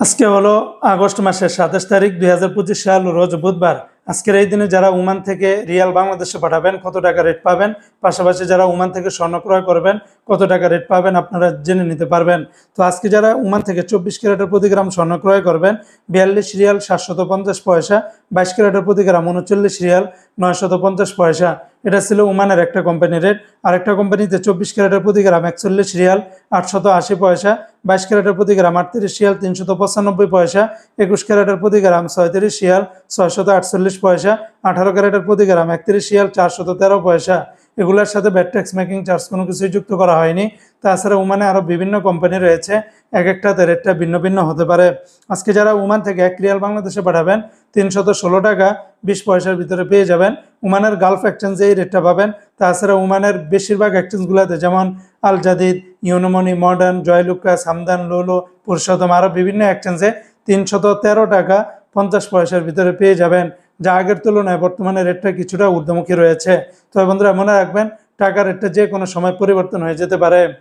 আজকে হলো আগস্ট মাসের ২৭ তারিখ ২০২৫ সাল, রোজ বুধবার। আজকের এই দিনে যারা ওমান থেকে রিয়াল বাংলাদেশে পাঠাবেন কত টাকা রেট পাবেন, পাশাপাশি যারা ওমান থেকে স্বর্ণ ক্রয় করবেন কত টাকা রেট পাবেন আপনারা জেনে নিতে পারবেন। তো আজকে যারা ওমান থেকে 24 ক্যারেটের প্রতি গ্রাম স্বর্ণ ক্রয় করবেন 42 রিয়াল 750 পয়সা, 22 ক্যারেটের প্রতি গ্রাম 39 রিয়াল 950 পয়সা। এটা ছিল ওমানের একটা কোম্পানির রেট। আরেকটা কোম্পানিতে 24 ক্যারেটের প্রতি গ্রাম 41 রিয়াল 880 পয়সা, 22 ক্যারেটের প্রতি গ্রাম 38 রিয়াল 395 পয়সা, 21 ক্যারেটের প্রতি গ্রাম 36 রিয়াল 648 পয়সা, 18 ক্যারেটের প্রতি গ্রাম 31 রিয়াল 413 পয়সা। এগুলোর সাথে ব্যাট ট্যাক্স মেকিং চার্জ কোনো কিছুই যুক্ত করা হয়নি। তাছাড়া ওমানে আরও বিভিন্ন কোম্পানি রয়েছে, এক একটাতে রেটটা ভিন্ন ভিন্ন হতে পারে। আজকে যারা ওমান থেকে 1 রিয়াল বাংলাদেশে পাঠাবেন 316 টাকা 20 পয়সার ভিতরে পেয়ে যাবেন। ওমানের গালফ এক্সচেঞ্জে এই রেটটা পাবেন। তাছাড়া ওমানের বেশিরভাগ এক্সচেঞ্জগুলোতে যেমন আল জাদিদ, ইউনোমনি, মডার্ন, জয়লুকাস, হামদান, লোলো, পুরুষোত্তম আরও বিভিন্ন এক্সচেঞ্জে 313 টাকা 50 পয়সার ভিতরে পেয়ে যাবেন, যা আগের তুলনায় বর্তমানে রেটটা কিছুটা ঊর্ধ্বমুখী রয়েছে। তো বন্ধুরা মনে রাখবেন, টাকার রেটটা যে কোনো সময় পরিবর্তন হয়ে যেতে পারে।